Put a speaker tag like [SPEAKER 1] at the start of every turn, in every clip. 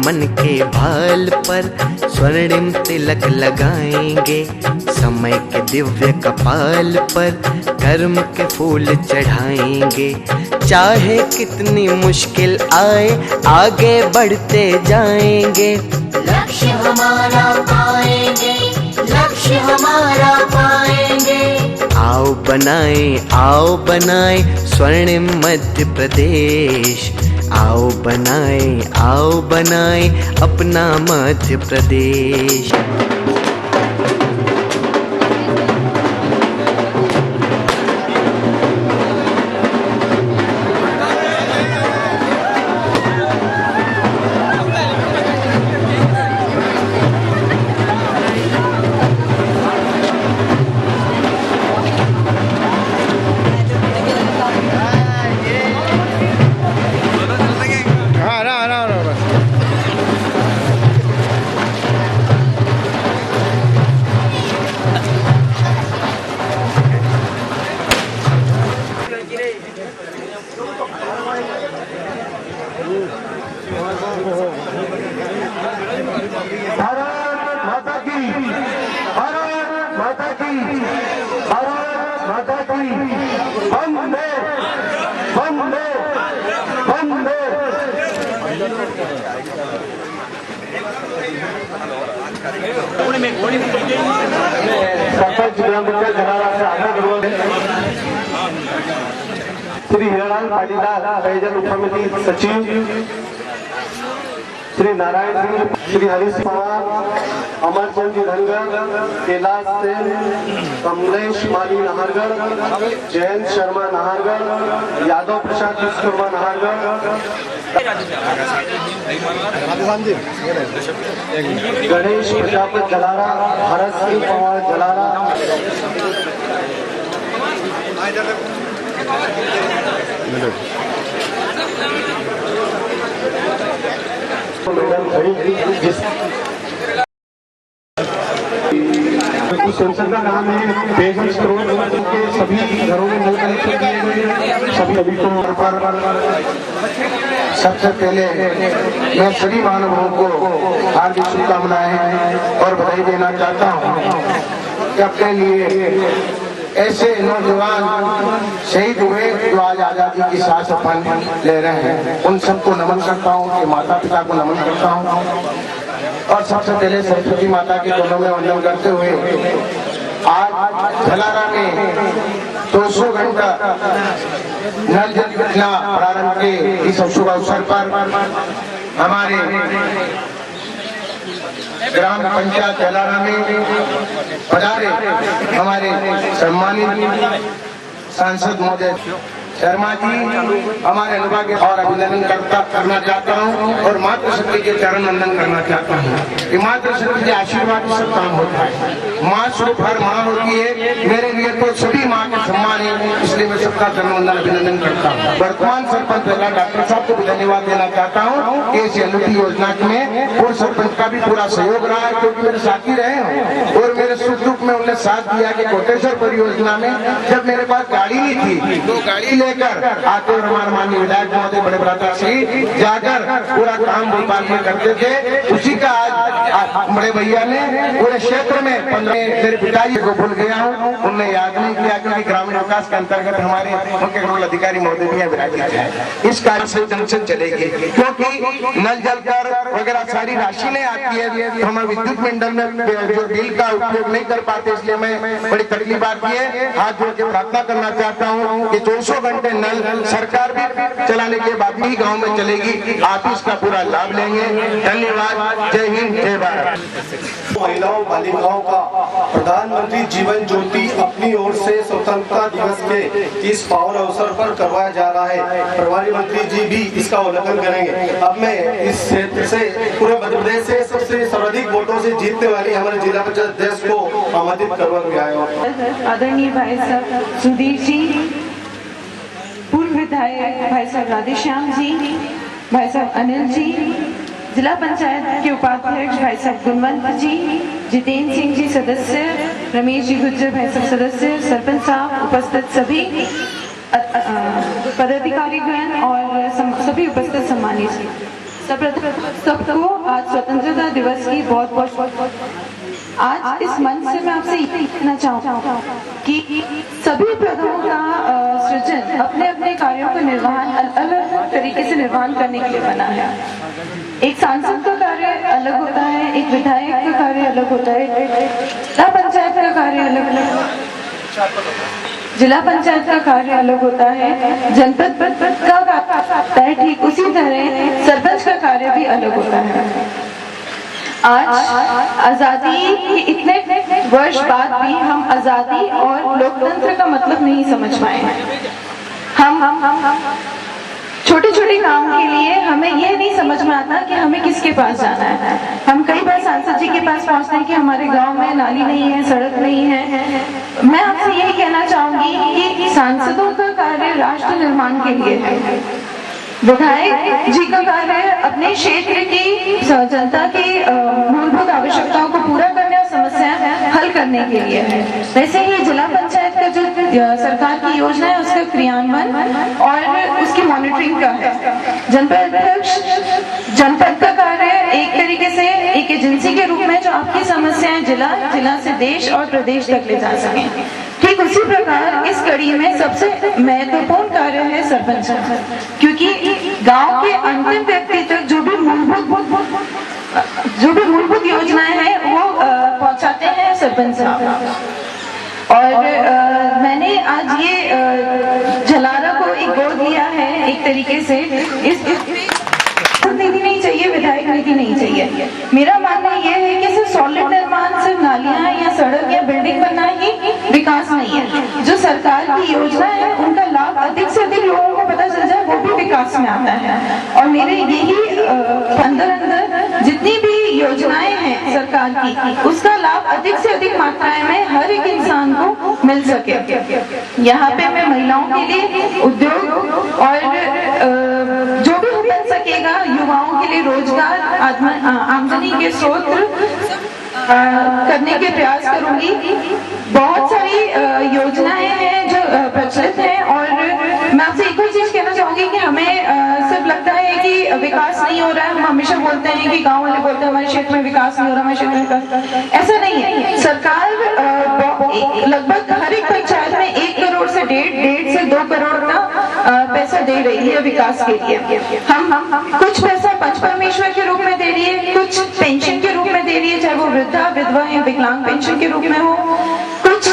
[SPEAKER 1] मन के भाल पर स्वर्णिम तिलक लगाएंगे। समय के दिव्य कपाल पर कर्म के फूल चढ़ाएंगे। चाहे कितनी मुश्किल आए आगे बढ़ते जाएंगे।
[SPEAKER 2] लक्ष्य हमारा पाएंगे, लक्ष्य हमारा पाएंगे।
[SPEAKER 1] आओ बनाए स्वर्णिम मध्य प्रदेश। आओ बनाए अपना मध्य प्रदेश।
[SPEAKER 3] श्री हिरालाल पाटीदार आयोजन उपसमिति सचिव, श्री नारायण सिंह, श्री हरीश पवार, अमरचंद जी धनगर, कैलाश सेन, कमलेश माली नाहरगढ़, जयंत शर्मा नाहरगढ़, यादव प्रसाद विश्वकर्मा नाहरगढ़, गणेश प्रजापति जलारा, भरत सिंह पवार जलारा, संसद का नाम है पेयजल स्रोत के सभी घरों में नल कनेक्शन दिए गए। सभी को सबसे पहले मैं सभी महानुभावों को हार्दिक शुभकामनाएं और बधाई देना चाहता हूं कि अपने लिए ऐसे नौजवान शहीद हुए जो आज आजादी की सांस अपन ले रहे हैं। उन सबको नमन करता हूँ, कि माता पिता को नमन करता हूँ और सबसे पहले सरस्वती माता के चरणों में वंदन करते हुए आज जलारा में 200 घंटा नल जल योजना प्रारंभ के इस शुभ अवसर पर हमारे ग्राम पंचायत जलारा में पधारे हमारे सम्मानित सांसद महोदय शर्मा जी, हमारे अनुभाग और अभिनंदन करना चाहता हूँ और मातृशक्ति के चरण वंदन करना चाहता हूँ। मातृशक्ति के आशीर्वाद से सब काम होता है। माँ स्वरूप हर माँ होती है। मेरे लिए तो सभी माँ के सम्मान है, इसलिए मैं सबका चरण वंदन अभिनंदन करता हूँ। वर्तमान सरपंच डॉक्टर साहब को भी धन्यवाद देना चाहता हूँ कि इस अनूठी योजना में पूर्व सरपंच का भी पूरा सहयोग रहा है, क्योंकि मेरे साथी रहे हैं और मेरे सुख दुख में उन्होंने साथ दिया कि कोटेश्वर परियोजना में जब मेरे पास गाड़ी नहीं थी तो गाड़ी लेकर आते और हमारे माननीय विधायक महोदय बड़े भ्राता श्री जाकर पूरा काम भोपाल में करते थे। उसी का आज बड़े भैया ने पूरे क्षेत्र में 15 मेरे पिताजी को भूल गया हूँ, उनने याद नहीं किया क्योंकि ग्रामीण विकास के अंतर्गत हमारे मुख्य नोडल अधिकारी महोदय भी विराजित है। इस कार्य से जंक्शन चलेगी क्योंकि नल जल कर वगैरह सारी राशि नहीं आती है। हमारे विद्युत मंडल में जो बिल का उपयोग नहीं कर पाते, इसलिए मैं बड़ी तकलीफ आती है। हाथ जोड़ के प्रार्थना करना चाहता हूँ कि 200 घंटे नल सरकार भी चलाने के बाद भी गांव में चलेगी, आप इसका पूरा लाभ लेंगे। धन्यवाद। जय हिंद, जय भारत।
[SPEAKER 4] महिलाओं बालिकाओं का प्रधानमंत्री जीवन ज्योति अपनी ओर से स्वतंत्रता दिवस के इस पावन अवसर पर करवाया जा रहा है। प्रभारी मंत्री जी भी इसका अवलोकन करेंगे। अब मैं इस क्षेत्र से पूरे मध्य प्रदेश से सबसे सर्वाधिक वोटों से जीतने वाली हमारे जिला पंचायत अध्यक्ष को आमंत्रित करवा दिया है।
[SPEAKER 5] आदरणीय भाई साहब सुधीर जी, पूर्व विधायक भाई साहब राधेश्याम जी, भाई साहब अनिल जी, जिला पंचायत के उपाध्यक्ष भाई साहब गुणवंत जी, जितेंद्र सिंह जी सदस्य, रमेश जी गुज्जर भाई साहब सदस्य, सरपंच साहब, उपस्थित सभी पदाधिकारीगण और सभी उपस्थित सम्मानित सबको आज स्वतंत्रता दिवस की बहुत बहुत आज इस मंच से मैं आपसे ये कहना चाहूँगा कि सभी पदों का सृजन अपने अपने कार्यों का निर्वहन अलग तरीके से निर्वहन करने के लिए बना है। एक सांसद का कार्य अलग होता है, एक विधायक का कार्य अलग होता है, जिला पंचायत का कार्य अलग जिला पंचायत का कार्य अलग होता है, जनपद का होता है, ठीक उसी तरह सरपंच का कार्य भी अलग होता है। आज आजादी के इतने वर्ष बाद भी हम आजादी और लोकतंत्र का मतलब नहीं समझ पाए। हम छोटे छोटे काम के लिए हमें यह नहीं समझ में आता कि हमें किसके पास जाना है। हम कई बार सांसद जी के पास पहुंचते हैं कि हमारे गांव में नाली नहीं है, सड़क नहीं है। मैं आपसे यही कहना चाहूंगी कि सांसदों का कार्य राष्ट्र निर्माण के लिए है, विधायक जी का कार्य अपने क्षेत्र की जनता की मूलभूत आवश्यकताओं को पूरा करने और समस्याएं हल करने के लिए है। वैसे ही जिला पंचायत का जो सरकार की योजना है उसका क्रियान्वयन और उसकी मॉनिटरिंग का है। जनपद अध्यक्ष जनपद का कार्य एक तरीके से एक एजेंसी के रूप में जो आपकी समस्याएं जिला से देश और प्रदेश तक ले जा सके। ठीक उसी प्रकार इस कड़ी में सबसे महत्वपूर्ण कार्य है सरपंच, क्योंकि गांव के अंतिम व्यक्ति तक जो भी मूलभूत योजनाएं हैं वो पहुंचाते हैं सरपंच साहब। और मैंने आज ये झलारा को एक गोद दिया है एक तरीके से। इस नीति नहीं चाहिए, विधायक नीति नहीं चाहिए। मेरा मानना यह है कि सिर्फ सॉलिड निर्माण, सिर्फ नालियां या सड़क या बिल्डिंग बनना ही विकास नहीं है। जो सरकार की योजना है उनका लाभ अधिक से अधिक लोगों को पता चल जाए, वो भी विकास में आता है। और मेरे यही अंदर जितनी भी योजनाएं हैं सरकार की, उसका लाभ अधिक से अधिक मात्राएं में हर एक इंसान को मिल सके। यहाँ पे मैं महिलाओं के लिए उद्योग और जो भी बन सकेगा, युवाओं के लिए रोजगार, आमदनी के स्रोत करने के प्रयास करूंगी। बहुत सारी योजनाएं हैं जो प्रचलित हैं और मैं आपसे एक और चीज कहना चाहूंगी कि हमें सिर्फ लगता है कि विकास नहीं हो रहा है। हम हमेशा बोलते हैं कि गांव वाले बोलते हैं हमारे क्षेत्र में विकास नहीं हो रहा, हमारे क्षेत्र में विकास, ऐसा नहीं है। सरकार लगभग हर एक पंचायत में 1 करोड़ से 1.5 से 2 करोड़ का पैसा दे रही है विकास के लिए। हम कुछ पैसा पंच परमेश्वर के रूप में दे रही है, कुछ पेंशन के रूप में दे रही है, चाहे वो वृद्धा, विधवा या विकलांग पेंशन के रूप में हो, कुछ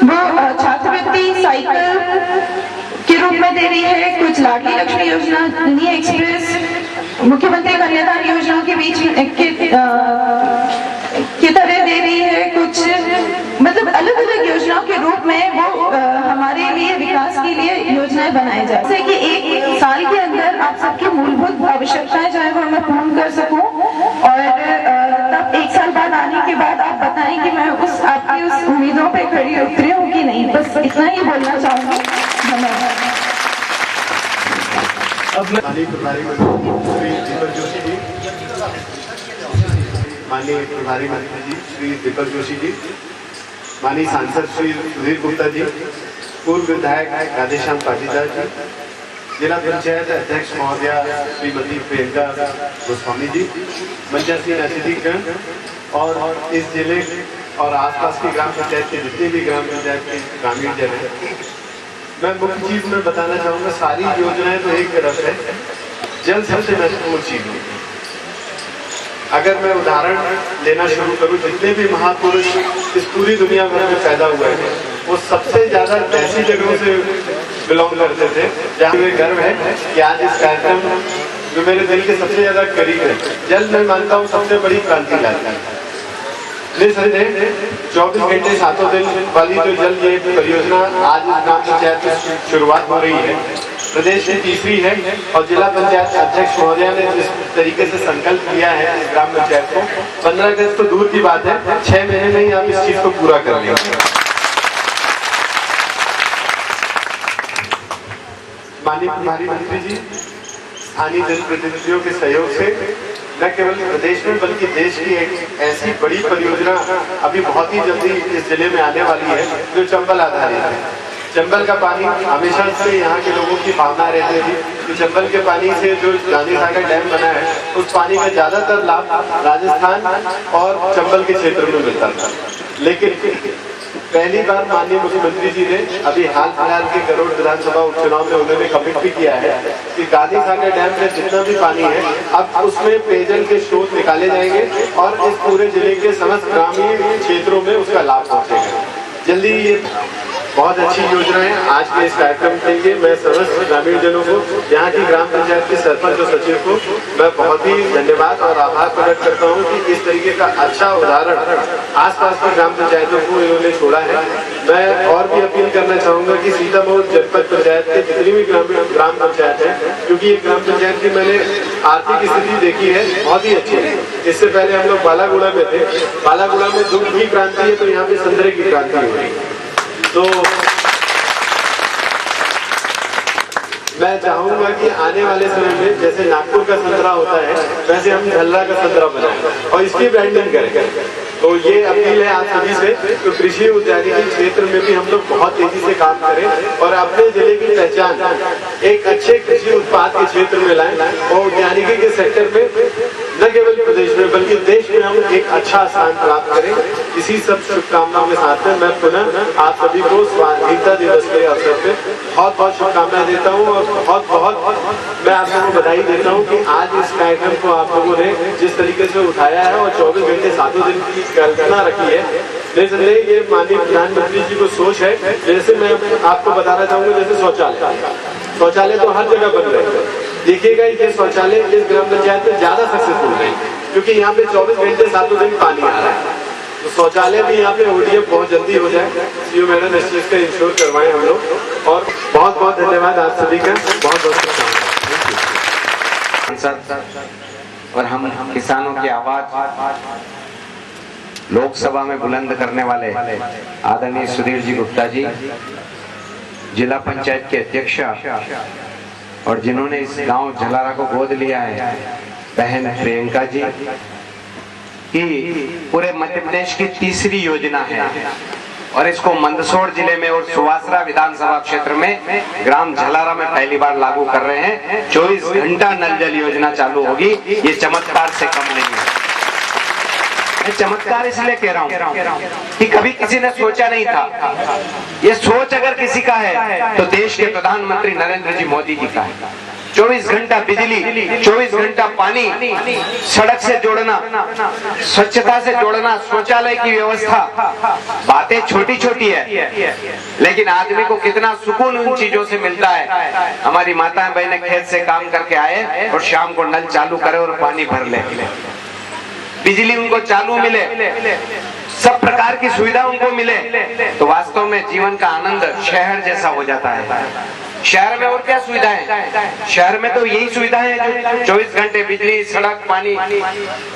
[SPEAKER 5] वो छात्रवृत्ति साइकिल के रूप में दे रही है, कुछ लाडली लक्ष्मी योजना, दुनिया एक्सप्रेस, मुख्यमंत्री कन्यादान योजना के बीच की तरह दे रही है। कुछ मतलब अलग अलग योजनाओं के रूप में वो हमारे लिए विकास के लिए योजनाएं बनाई जाए, जैसे कि एक साल के अंदर आप सबकी मूलभूत आवश्यकताएं जो है वो मैं पूर्ण कर सकूं और तब 1 साल बाद आने के बाद आप बताएं कि मैं आपकी उस उम्मीदों पे खड़ी उतरी हूँ कि नहीं। बस इतना ही बोलना चाहूंगी। धन्यवाद।
[SPEAKER 4] माननीय प्रभारी मंत्री श्री दीपक जोशी जी, माननीय प्रभारी मंत्री जी श्री दीपक जोशी जी, माननीय सांसद श्री सुधीर गुप्ता जी, पूर्व विधायक राधेश्याम पाटीदार जी, जिला पंचायत अध्यक्ष महोदया श्रीमती प्रियंका गोस्वामी जी, मंचासीन अतिथिगण और इस जिले और आसपास की ग्राम पंचायत के जितने भी ग्राम पंचायत के ग्रामीण जन हैं, मैं मुख्य चीज में बताना चाहूँगा। सारी योजनाएं तो एक तरफ है, जल सबसे महत्वपूर्ण चीज है। अगर मैं उदाहरण लेना शुरू करूँ, जितने भी महापुरुष इस पूरी दुनिया भर में पैदा हुए हैं वो सबसे ज्यादा ऐसी जगहों से बिलोंग करते थे जहाँ मुझे गर्व है कि आज इस कार्यक्रम जो मेरे दिल के सबसे ज्यादा करीब है। जल मैं मानता हूँ सबसे बड़ी क्रांति लाता है। निसंदेह 24 घंटे 7 दिन वाली जो जल ये परियोजना आज इस ग्राम पंचायत में शुरुआत हो रही है, प्रदेश की तीसरी है और जिला पंचायत अध्यक्ष महोदया ने जिस तरीके से संकल्प लिया है इस ग्राम पंचायत को, 15 अगस्त तो दूर की बात है, 6 महीने में ही आप इस चीज को पूरा कर लेंगे। माननीय प्रभारी मंत्री जी, स्थानीय जनप्रतिनिधियों के सहयोग से न केवल प्रदेश में बल्कि देश की एक ऐसी बड़ी परियोजना अभी बहुत ही जल्दी इस जिले में आने वाली है जो चंबल आधारित है।
[SPEAKER 6] चंबल का पानी हमेशा से यहाँ के लोगों की भावना रहती थी कि चंबल के पानी से जो गांधी सागर डैम बना है उस पानी का ज्यादातर लाभ राजस्थान और चंबल के क्षेत्र में मिलता था। लेकिन पहली बार माननीय मुख्यमंत्री जी ने अभी हाल फिलहाल के गरुड़ विधानसभा उपचुनाव में उन्होंने कमिट भी किया है कि गांधी सागर डैम में जितना भी पानी है अब उसमें पेयजल के स्रोत निकाले जाएंगे और इस पूरे जिले के समस्त ग्रामीण क्षेत्रों में उसका लाभ पहुंचेगा जल्दी। ये बहुत अच्छी योजना है। आज के इस कार्यक्रम के लिए मैं समस्त ग्रामीण जनों को, यहाँ की ग्राम पंचायत के सरपंच और सचिव को मैं बहुत ही धन्यवाद और आभार प्रकट करता हूँ कि इस तरीके का अच्छा उदाहरण आसपास की ग्राम पंचायतों को इन्होंने छोड़ा है। मैं और भी अपील करना चाहूंगा कि सीतामऊ जनपद पंचायत के जितनी भी ग्राम पंचायत है, क्योंकि ये ग्राम पंचायत की मैंने आर्थिक स्थिति देखी है बहुत ही अच्छी है। इससे पहले हम लोग बालागुड़ा में थे, बालागुड़ा में दुग्ध की क्रांति है तो यहाँ पे संतरे की क्रांति हो रही है। तो मैं चाहूंगा कि आने वाले समय में जैसे नागपुर का संतरा होता है वैसे हम झल्ला का संतरा बनाएं और इसकी ब्रांडिंग करें। तो ये अपील है आप सभी से, तो कृषि उद्यानिकी क्षेत्र में भी हम लोग बहुत तेजी से काम करें और अपने जिले की पहचान एक अच्छे कृषि उत्पाद के क्षेत्र में लाएं और उद्यानिकी के सेक्टर में न केवल प्रदेश में बल्कि देश में हम एक अच्छा स्थान प्राप्त करें। इसी सब शुभकामनाओं के साथ में मैं पुनः आप सभी को स्वाधीनता दिवस के अवसर पे बहुत बहुत शुभकामनाएं देता हूं और बहुत बहुत मैं आप लोगों को बधाई देता हूं कि आज इस कार्यक्रम को आप लोगों ने जिस तरीके से उठाया है और 24 घंटे 7 दिन की कल्पना रखी है, निसंदेह ये माननीय प्रधानमंत्री जी को सोच है। जैसे मैं आपको बताना चाहूंगा, जैसे शौचालय तो हर जगह बन रहे हैं, देखिएगा ये शौचालय इस ग्राम पंचायत में ज्यादा सक्सेसफुल है क्योंकि यहाँ पे 24 घंटे 7 दिन पानी आ रहा है। तो शौचालय भी यहाँ पे ODF बहुत जल्दी हो जाए। सीओ मैडम इस चीज का इंश्योर करवाएं हम लोग। और बहुत बहुत धन्यवाद आप सभी का, बहुत बहुत
[SPEAKER 7] और हम किसानों की आवाज लोकसभा में बुलंद करने वाले आदरणीय सुधीर जी गुप्ता जी, जिला पंचायत के अध्यक्ष और जिन्होंने इस गांव झलारा को गोद लिया है बहन प्रियंका जी, की पूरे मध्य प्रदेश की तीसरी योजना है और इसको मंदसौर जिले में और सुवासरा विधानसभा क्षेत्र में ग्राम झलारा में पहली बार लागू कर रहे हैं। 24 घंटा नल जल योजना चालू होगी। ये चमत्कार से कम नहीं है। मैं चमत्कार इसलिए कह रहा हूँ कि कभी किसी ने सोचा नहीं था। ये सोच अगर किसी का है तो देश के प्रधानमंत्री नरेंद्र जी मोदी जी का है। 24 घंटा बिजली, 24 घंटा पानी, सड़क से जोड़ना, स्वच्छता से जोड़ना, शौचालय की व्यवस्था, बातें छोटी छोटी है लेकिन आदमी को कितना सुकून उन चीजों से मिलता है। हमारी माताएं बहनें खेत से काम करके आए और शाम को नल चालू करे और पानी भर ले, बिजली उनको चालू मिले, सब प्रकार की सुविधा उनको मिले तो वास्तव में जीवन का आनंद शहर जैसा हो जाता है। शहर में और क्या सुविधाएं? शहर में तो यही सुविधाएं जो 24 घंटे बिजली, सड़क, पानी,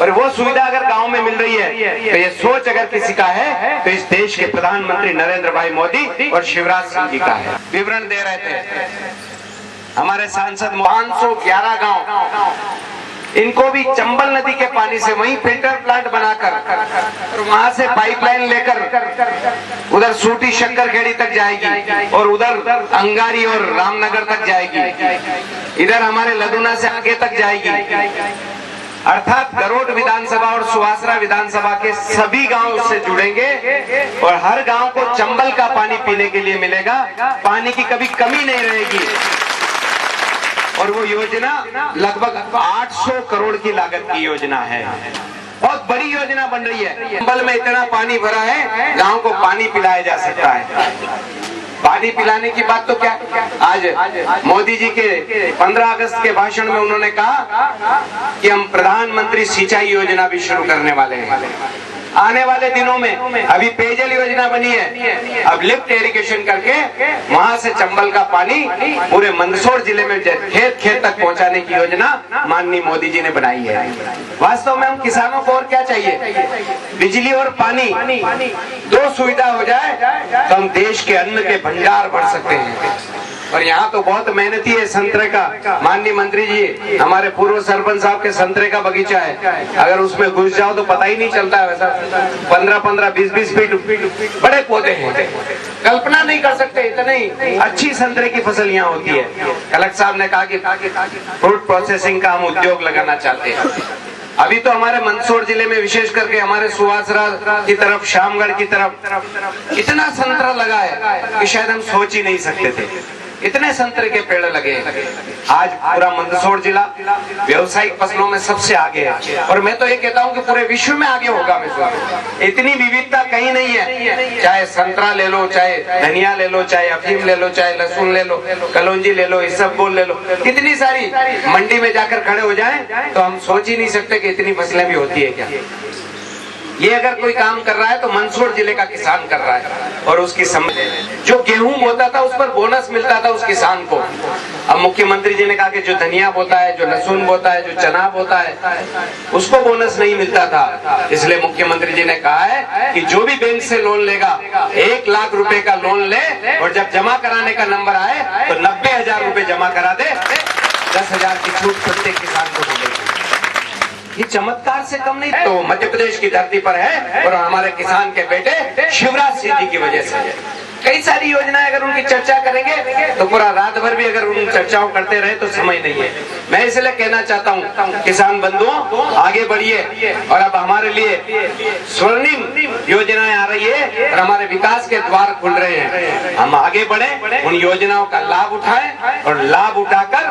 [SPEAKER 7] और वो सुविधा अगर गांव में मिल रही है तो ये सोच अगर किसी का है तो इस देश के प्रधानमंत्री नरेंद्र भाई मोदी और शिवराज सिंह जी का है। विवरण दे रहे थे हमारे सांसद 511 गाँव, इनको भी चंबल नदी के पानी से वहीं फिल्टर प्लांट बनाकर और वहां से पाइपलाइन लेकर उधर सूटी शक्करखेड़ी तक जाएगी और उधर अंगारी और रामनगर तक जाएगी, इधर हमारे लदुना से आगे तक जाएगी। अर्थात गरुड़ विधानसभा और सुवासरा विधानसभा के सभी गांव उससे जुड़ेंगे और हर गांव को चंबल का पानी पीने के लिए मिलेगा। पानी की कभी कमी नहीं रहेगी और वो योजना लगभग 800 करोड़ की लागत की योजना है। बहुत बड़ी योजना बन रही है। चंबल में इतना पानी भरा है, गांव को पानी पिलाया जा सकता है। पानी पिलाने की बात तो क्या, आज मोदी जी के 15 अगस्त के भाषण में उन्होंने कहा कि हम प्रधानमंत्री सिंचाई योजना भी शुरू करने वाले हैं। आने वाले दिनों में अभी पेयजल योजना बनी है, अब लिफ्ट इरिगेशन करके वहां से चंबल का पानी पूरे मंदसौर जिले में खेत खेत तक पहुंचाने की योजना माननीय मोदी जी ने बनाई है। वास्तव में हम किसानों को और क्या चाहिए? बिजली और पानी, दो सुविधा हो जाए तो हम देश के अन्न के भंडार बढ़ सकते हैं। और यहाँ तो बहुत मेहनती है संतरे का। माननीय मंत्री जी, हमारे पूर्व सरपंच साहब के संतरे का बगीचा है, अगर उसमें घुस जाओ तो पता ही नहीं चलता है। वैसा 15-15, 20-20 फीट बड़े पौधे हैं, कल्पना नहीं कर सकते इतनी अच्छी संतरे की फसल यहाँ होती है। कलेक्टर साहब ने कहा कि फ्रूट प्रोसेसिंग का हम उद्योग लगाना चाहते हैं। अभी तो हमारे मंदसौर जिले में विशेष करके हमारे सुवासरा की तरफ, शामगढ़ की तरफ इतना संतरा लगा है कि शायद हम सोच ही नहीं सकते थे, इतने संतरे के पेड़ लगे। आज पूरा मंदसौर जिला व्यवसायिक फसलों में सबसे आगे है, और मैं तो ये कहता हूँ कि पूरे विश्व में आगे होगा। मैं इतनी विविधता कहीं नहीं है, चाहे संतरा ले लो, चाहे धनिया ले लो, चाहे अफीम ले लो, चाहे लहसुन ले लो, कलौंजी ले लो, इसबगोल ले लो, कितनी सारी। मंडी में जाकर खड़े हो जाएं तो हम सोच ही नहीं सकते कि इतनी फसलें भी होती है क्या। ये अगर कोई काम कर रहा है तो मंदसौर जिले का किसान कर रहा है, और उसकी समझ, जो गेहूं बोता था उस पर बोनस मिलता था उस किसान को। अब मुख्यमंत्री जी ने कहा कि जो धनिया बोता है, जो लहसुन बोता है, जो चना बोता है, उसको बोनस नहीं मिलता था। इसलिए मुख्यमंत्री जी ने कहा है कि जो भी बैंक से लोन लेगा 1 लाख रुपए का लोन ले, और जब जमा कराने का नंबर आए तो 90,000 रुपए जमा करा दे, 10,000 की छूट प्रत्येक किसान को मिलेगी। ये चमत्कार से कम नहीं तो मध्य प्रदेश की धरती पर है, और हमारे किसान के बेटे शिवराज सिंह जी की वजह से है। कई सारी योजनाएं अगर उनकी चर्चा करेंगे तो पूरा रात भर भी अगर उन चर्चाओं करते रहे तो समय नहीं है। मैं इसलिए कहना चाहता हूँ किसान बंधुओं, आगे बढ़िए, और अब हमारे लिए स्वर्णिम योजनाएं आ रही है और हमारे विकास के द्वार खुल रहे हैं। हम आगे बढ़े, उन योजनाओं का लाभ उठाएं, और लाभ उठाकर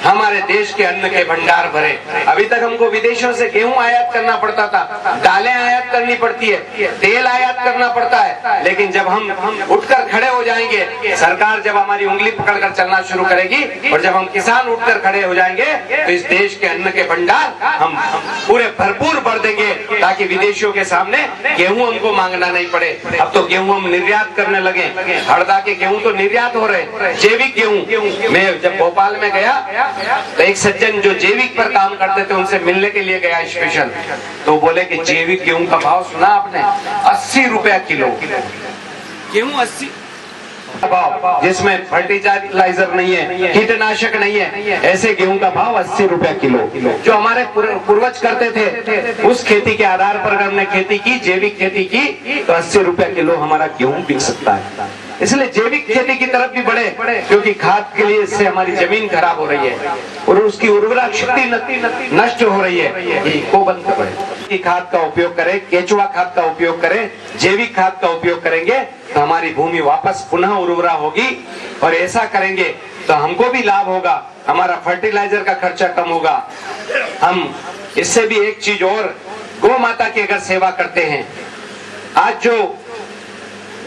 [SPEAKER 7] हमारे देश के अन्न के भंडार भरे। अभी तक हमको विदेशों से गेहूं आयात करना पड़ता था, दालें आयात करनी पड़ती है, तेल आयात करना पड़ता है, लेकिन जब हम उठकर खड़े हो जाएंगे, सरकार जब हमारी उंगली पकड़कर चलना शुरू करेगी, और जब हम किसान उठकर खड़े हो जाएंगे तो इस देश के अन्न के भंडार हम पूरे भरपूर भर देंगे, ताकि विदेशियों के सामने गेहूं हमको मांगना नहीं पड़े। अब तो गेहूं हम निर्यात करने लगे, हरदा के गेहूं तो निर्यात हो रहे, जैविक गेहूं। मैं जब भोपाल में गया तो एक सज्जन जो जैविक पर काम करते थे उनसे मिलने के लिए गया स्पेशल, तो बोले कि जैविक गेहूं का भाव सुना आपने, 80 रुपया किलो गेहूं, 80 भाव, जिसमें फर्टिलाइजर नहीं है, कीटनाशक नहीं है, ऐसे गेहूं का भाव 80 रुपया किलो। जो हमारे पूर्वज करते थे उस खेती के आधार पर अगर हमने खेती की, जैविक खेती की, तो 80 रुपया किलो हमारा गेहूं बिक सकता है। इसलिए जैविक खेती की तरफ भी बढ़े, क्योंकि खाद के लिए इससे हमारी जमीन खराब हो रही है और उसकी उर्वरा शक्ति नष्ट हो रही है। इसको बंद करें, खाद का उपयोग करें, केचुआ खाद का उपयोग करें, जैविक खाद का उपयोग करेंगे तो हमारी भूमि वापस पुनः उर्वरा होगी, और ऐसा करेंगे तो हमको भी लाभ होगा, हमारा फर्टिलाइजर का खर्चा कम होगा। हम इससे भी एक चीज और, गौ माता की अगर सेवा करते हैं, आज जो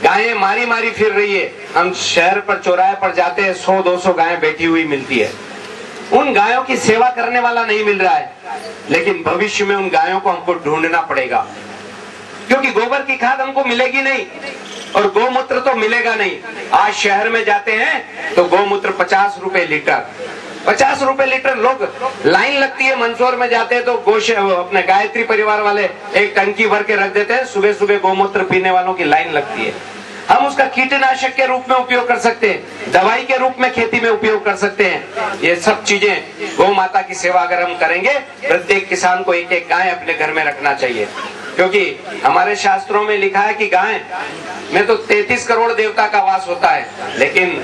[SPEAKER 7] गायें मारी फिर रही है, हम शहर पर चौराहे पर जाते हैं, 100-200 गायें बैठी हुई मिलती है, उन गायों की सेवा करने वाला नहीं मिल रहा है। लेकिन भविष्य में उन गायों को हमको ढूंढना पड़ेगा, क्योंकि गोबर की खाद हमको मिलेगी नहीं और गौमूत्र तो मिलेगा नहीं। आज शहर में जाते हैं तो गौमूत्र 50 रुपए लीटर, 50 रुपए लीटर, लोग लाइन लगती है। मंदसौर में जाते हैं तो अपने गायत्री परिवार वाले एक टंकी भर के रख देते हैं, सुबह सुबह गौमूत्र पीने वालों की लाइन लगती है। हम उसका कीटनाशक के रूप में उपयोग कर सकते हैं, दवाई के रूप में खेती में उपयोग कर सकते हैं। ये सब चीजें, गौ माता की सेवा अगर हम करेंगे, प्रत्येक किसान को एक एक गाय अपने घर में रखना चाहिए, क्योंकि हमारे शास्त्रों में लिखा है कि गाय में तो 33 करोड़ देवता का वास होता है, लेकिन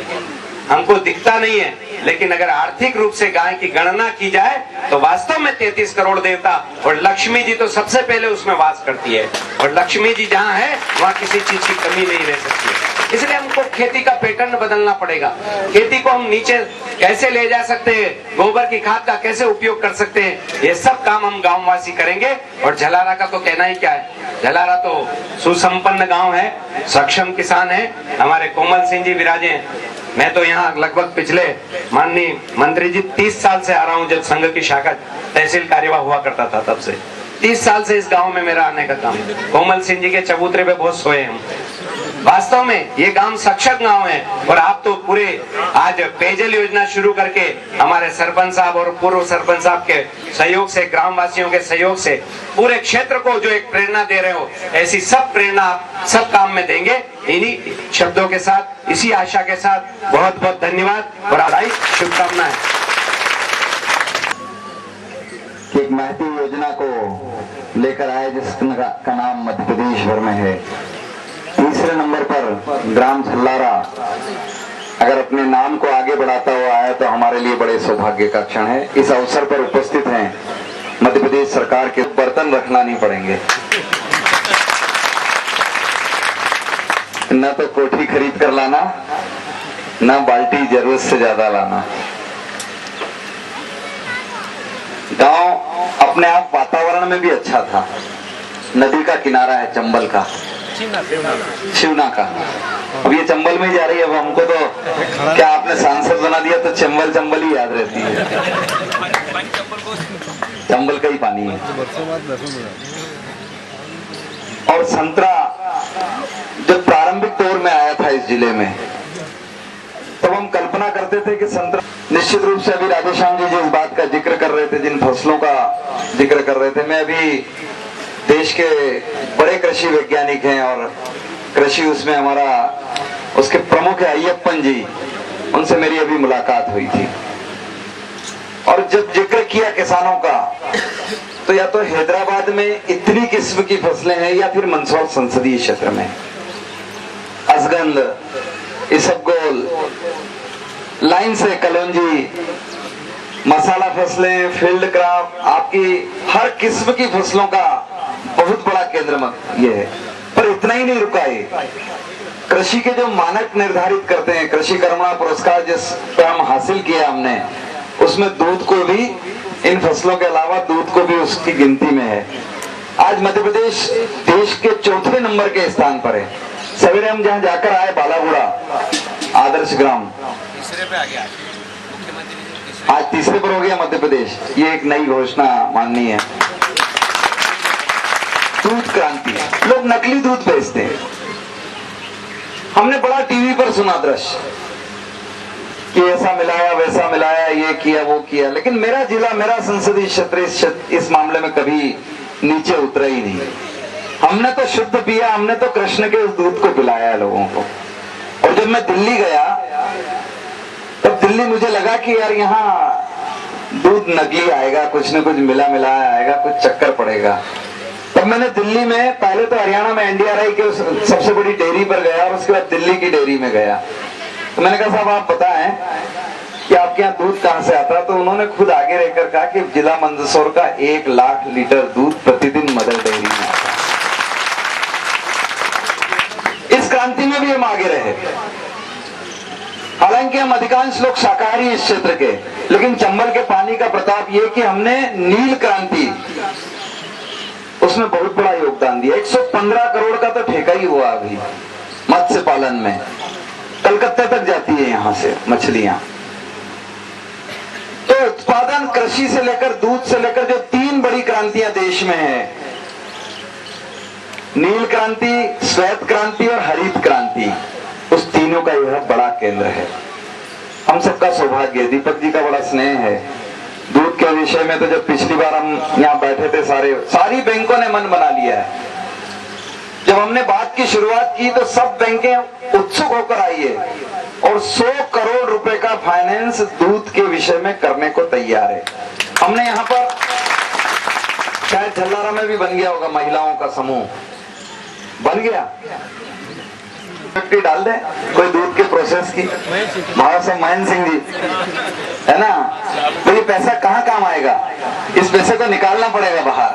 [SPEAKER 7] हमको दिखता नहीं है। लेकिन अगर आर्थिक रूप से गाय की गणना की जाए तो वास्तव में 33 करोड़ देवता, और लक्ष्मी जी तो सबसे पहले उसमें वास करती है, और लक्ष्मी जी जहाँ है वहाँ किसी चीज की कमी नहीं रह सकती है। इसलिए हमको खेती का पैटर्न बदलना पड़ेगा। खेती को हम नीचे कैसे ले जा सकते हैं, गोबर की खाद का कैसे उपयोग कर सकते हैं, ये सब काम हम गांववासी करेंगे। और झलारा का तो कहना ही क्या है, झलारा तो सुसंपन्न गांव है, सक्षम किसान है, हमारे कोमल सिंह जी विराजे हैं। मैं तो यहाँ लगभग पिछले, माननीय मंत्री जी, 30 साल से आ रहा हूँ। जब संघ की शाखा तहसील कार्यवाह हुआ करता था तब से 30 साल से इस गांव में मेरा आने का काम। कोमल सिंह जी के चबूतरे पे बहुत सोए हम। वास्तव में ये गांव सक्षम गांव है, और आप तो पूरे आज पेयजल योजना शुरू करके हमारे सरपंच साहब और पूर्व सरपंच साहब के सहयोग से, ग्रामवासियों के सहयोग से पूरे क्षेत्र को जो एक प्रेरणा दे रहे हो, ऐसी सब प्रेरणा आप सब काम में देंगे। इन्हीं शब्दों के साथ इसी आशा के साथ बहुत बहुत धन्यवाद और बधाई शुभकामनाएं।
[SPEAKER 8] एक महती योजना को लेकर आए जिसका नाम मध्य प्रदेश भर में है। तीसरे नंबर पर ग्राम झल्लारा अगर अपने नाम को आगे बढ़ाता हुआ आया तो हमारे लिए बड़े सौभाग्य का क्षण है। इस अवसर पर उपस्थित हैं मध्य प्रदेश सरकार के बर्तन रखना नहीं पड़ेंगे, न तो कोठी खरीद कर लाना, न बाल्टी जरूरत से ज्यादा लाना। गांव अपने आप वातावरण में भी अच्छा था। नदी का किनारा है चंबल का, शिवना का। अब ये चंबल में ही जा रही है। अब हमको तो क्या आपने सांसद बना दिया तो चंबल चंबल ही याद रहती है। चंबल का ही पानी है। और संतरा जब प्रारंभिक दौर में आया था इस जिले में, तब हम कल्पना करते थे कि संतरा, निश्चित रूप से अभी राधेश्याम जी जिस बात का जिक्र कर रहे थे, जिन फसलों का जिक्र कर रहे थे, मैं अभी देश के बड़े कृषि वैज्ञानिक हैं और कृषि उसमें हमारा उसके प्रमुख है अय्यप्पन जी, उनसे मेरी अभी मुलाकात हुई थी। और जब जिक्र किया किसानों का, तो या तो हैदराबाद में इतनी किस्म की फसलें हैं या फिर मंदसौर संसदीय क्षेत्र में असगंध, इसबगोल, लाइन से कलौंजी, मसाला फसलें, फील्ड क्रॉप, आपकी हर किस्म की फसलों का बहुत बड़ा केंद्र ये है। पर इतना ही नहीं रुका ये, कृषि के जो मानक निर्धारित करते हैं, कृषि कर्मणा पुरस्कार जिस पर हम हासिल किया हमने, उसमें दूध को भी, इन फसलों के अलावा दूध को भी उसकी गिनती में है। आज मध्य प्रदेश देश के चौथे नंबर के स्थान पर है। सवेरे हम जहाँ जाकर आए बालागुड़ा आदर्श ग्राम, आज तीसरे पर हो गया मध्य प्रदेश। ये एक नई घोषणा माननी है। दूध क्रांति, लोग नकली दूध बेचते हैं। हमने बड़ा टीवी पर सुना दृश्य कि ऐसा मिलाया वैसा मिलाया, ये किया वो किया, लेकिन मेरा जिला, मेरा संसदीय क्षेत्र इस मामले में कभी नीचे उतरा ही नहीं। हमने तो शुद्ध पिया, हमने तो कृष्ण के उस दूध को पिलाया लोगों को। और जब मैं दिल्ली गया, तब दिल्ली मुझे लगा कि यार यहाँ दूध नकली आएगा, कुछ न कुछ मिला मिलाया आएगा, कुछ चक्कर पड़ेगा। तब मैंने दिल्ली में, पहले तो हरियाणा में एनडीआरआई के सबसे बड़ी डेयरी पर गया और उसके बाद दिल्ली की डेयरी में गया। तो मैंने कहा साहब आप बताएं कि आपके यहाँ दूध कहाँ से आता है? तो उन्होंने खुद आगे रहकर कहा कि जिला मंदसौर का 1 लाख लीटर दूध प्रतिदिन मदर डेयरी में आता है। इस क्रांति में भी हम आगे रहे। हालांकि हम अधिकांश लोग शाकाहारी इस क्षेत्र के, लेकिन चंबल के पानी का प्रताप ये कि हमने नील क्रांति, उसमें बहुत बड़ा योगदान दिया। 115 करोड़ का तो ठेका ही हुआ अभी मत्स्य पालन में। कलकत्ता तक जाती है यहाँ से मछलियां। तो उत्पादन, कृषि से लेकर दूध से लेकर जो 3 बड़ी क्रांतियां देश में है, नील क्रांति, श्वेत क्रांति और हरित क्रांति, उस तीनों का यह बड़ा केंद्र है। हम सबका सौभाग्य, दीपक जी का बड़ा स्नेह है। दूध के विषय में तो जब पिछली बार हम यहाँ बैठे थे, सारी बैंकों ने मन बना लिया है। जब हमने बात की शुरुआत की तो सब बैंकें उत्सुक होकर आई है और 100 करोड़ रुपए का फाइनेंस दूध के विषय में करने को तैयार है। हमने यहाँ पर, शायद झल्लारा में भी बन गया होगा, महिलाओं का समूह बन गया। डाल दे कोई दूध के प्रोसेस की, महाराज साहब महेंद्र सिंह जी है ना, तो ये पैसा कहाँ काम आएगा? इस पैसे को निकालना पड़ेगा बाहर,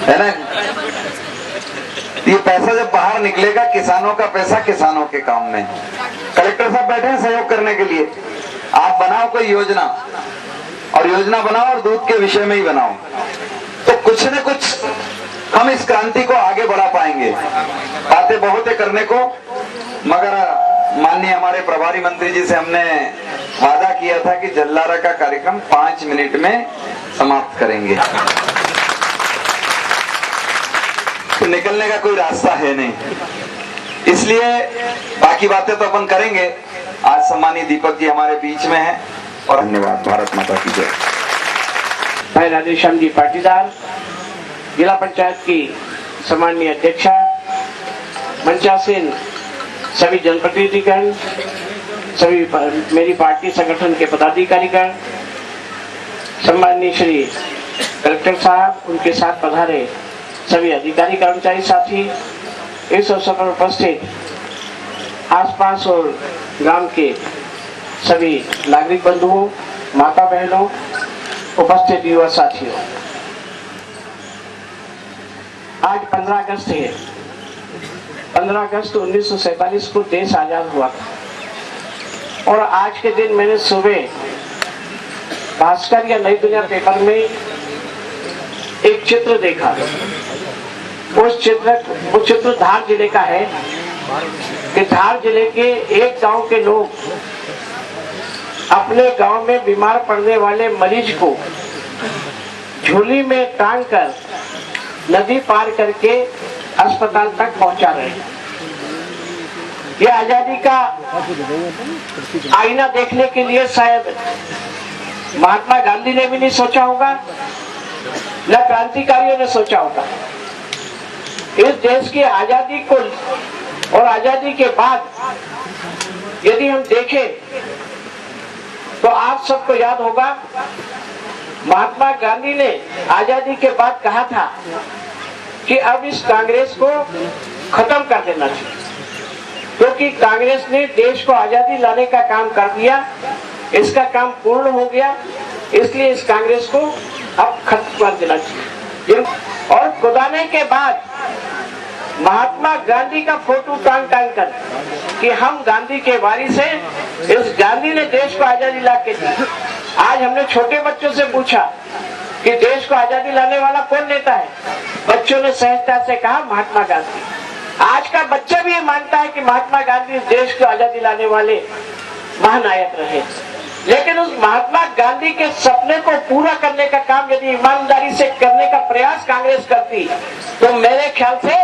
[SPEAKER 8] है ना। ये पैसा जब बाहर निकलेगा, किसानों का पैसा किसानों के काम में। कलेक्टर साहब बैठे हैं सहयोग करने के लिए। आप बनाओ कोई योजना, और योजना बनाओ और दूध के विषय में ही बनाओ, तो कुछ न कुछ हम इस क्रांति को आगे बढ़ा पाएंगे। बातें बहुत है करने को, मगर माननीय हमारे प्रभारी मंत्री जी से हमने वादा किया था कि झल्लारा का कार्यक्रम 5 मिनट में समाप्त करेंगे। तो निकलने का कोई रास्ता है नहीं, इसलिए बाकी बातें तो अपन करेंगे। आज सम्मानित दीपक जी हमारे बीच में हैं और धन्यवाद। भारत माता की जय।
[SPEAKER 9] भाई राधेश्याम जी पाटीदार, जिला पंचायत की सम्माननीय अध्यक्षा, मंचासीन सभी जनप्रतिनिधिगण, सभी मेरी पार्टी संगठन के पदाधिकारीगण, सम्माननीय श्री कलेक्टर साहब, उनके साथ पधारे सभी अधिकारी कर्मचारी साथी, इस अवसर पर उपस्थित आसपास और ग्राम के सभी नागरिक बंधुओं, माता बहनों, उपस्थित युवा साथियों। आज 15 अगस्त है। 15 अगस्त 1947 को देश आजाद हुआ था और आज के दिन मैंने सुबह भास्कर या नई दुनिया पेपर में एक चित्र देखा। वो चित्र धार जिले का है कि धार जिले के एक गांव के लोग अपने गांव में बीमार पड़ने वाले मरीज को झोली में टांग कर नदी पार करके अस्पताल तक पहुंचा रहे हैं। ये आजादी का आईना देखने के लिए शायद महात्मा गांधी ने भी नहीं सोचा होगा, न क्रांतिकारियों ने सोचा होगा। इस देश की आजादी को और आजादी के बाद यदि हम देखें तो आप सबको याद होगा महात्मा गांधी ने आजादी के बाद कहा था कि अब इस कांग्रेस को खत्म कर देना चाहिए, क्योंकि कांग्रेस ने देश को आजादी लाने का काम कर दिया, इसका काम पूर्ण हो गया, इसलिए इस कांग्रेस को अब खत्म कर देना चाहिए। और खुदाने के बाद महात्मा गांधी का फोटो टांग कर कि हम गांधी के वारिस हैं, इस गांधी ने देश को आजादी ला के दी। आज हमने छोटे बच्चों से पूछा कि देश को आजादी लाने वाला कौन नेता है, बच्चों ने सहजता से कहा महात्मा गांधी। आज का बच्चा भी ये मानता है कि महात्मा गांधी देश को आजादी लाने वाले महानायक रहे। लेकिन उस महात्मा गांधी के सपने को पूरा करने का काम यदि ईमानदारी से करने का प्रयास कांग्रेस करती तो मेरे ख्याल से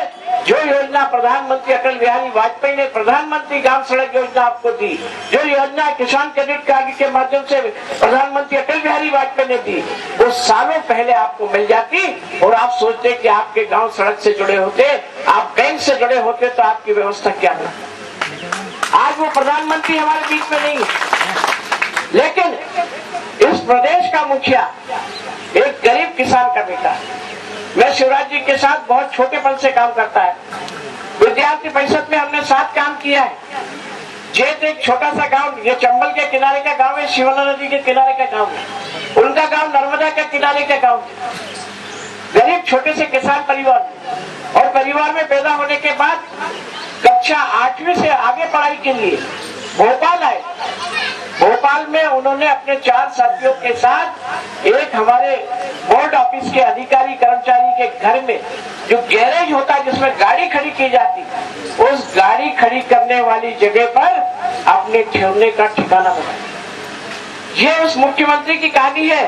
[SPEAKER 9] जो योजना प्रधानमंत्री अटल बिहारी वाजपेयी ने प्रधानमंत्री ग्राम सड़क योजना आपको दी, जो योजना किसान क्रेडिट कार्ड के माध्यम से प्रधानमंत्री अटल बिहारी वाजपेयी ने दी, वो सालों पहले आपको मिल जाती और आप सोचते कि आपके गांव सड़क से जुड़े होते, आप बैंक से जुड़े होते तो आपकी व्यवस्था क्या होती। आज वो प्रधानमंत्री हमारे बीच में नहीं है, लेकिन इस प्रदेश का मुखिया एक गरीब किसान का बेटा। मैं शिवराज जी के साथ बहुत छोटेपन से काम करता है। विद्यार्थी परिषद में हमने साथ काम किया है। जेठ एक छोटा सा गांव, ये चंबल के किनारे का गांव है, शिवना नदी के किनारे का गांव है, उनका गांव नर्मदा के किनारे का गांव है। गरीब छोटे से किसान परिवार, और परिवार में पैदा होने के बाद कक्षा 8वीं से आगे पढ़ाई के लिए भोपाल आए। भोपाल में उन्होंने अपने 4 साथियों के साथ एक हमारे बोर्ड ऑफिस के अधिकारी कर्मचारी के घर में जो गैरेज होता है जिसमें गाड़ी खड़ी की जाती, उस गाड़ी खड़ी करने वाली जगह पर अपने ठहरने का ठिकाना बनाया। ये उस मुख्यमंत्री की कहानी है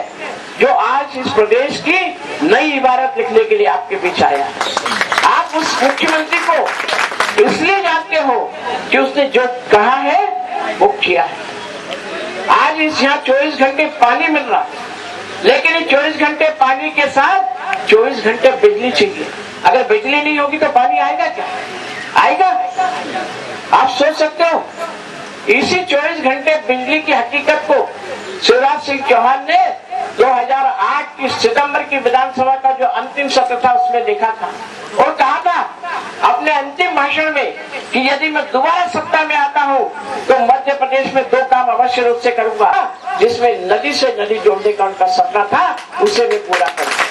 [SPEAKER 9] जो आज इस प्रदेश की नई इबारत लिखने के लिए आपके बीच आया। आप उस मुख्यमंत्री को इसलिए जानते हो कि उसने जो कहा है वो किया है। आज इस यहाँ 24 घंटे पानी मिल रहा, लेकिन इस 24 घंटे पानी के साथ 24 घंटे बिजली चाहिए। अगर बिजली नहीं होगी तो पानी आएगा क्या? आएगा? आप सोच सकते हो। इसी 24 घंटे बिजली की हकीकत को शिवराज सिंह चौहान ने 2008 की सितंबर की विधानसभा का जो अंतिम सत्र था उसमें देखा था और कहा था अपने अंतिम भाषण में कि यदि मैं दोबारा सत्ता में आता हूं तो मध्य प्रदेश में 2 काम अवश्य रूप से करूंगा, जिसमें नदी से नदी जोड़ने का उनका सपना था, उसे मैं पूरा करूंगा।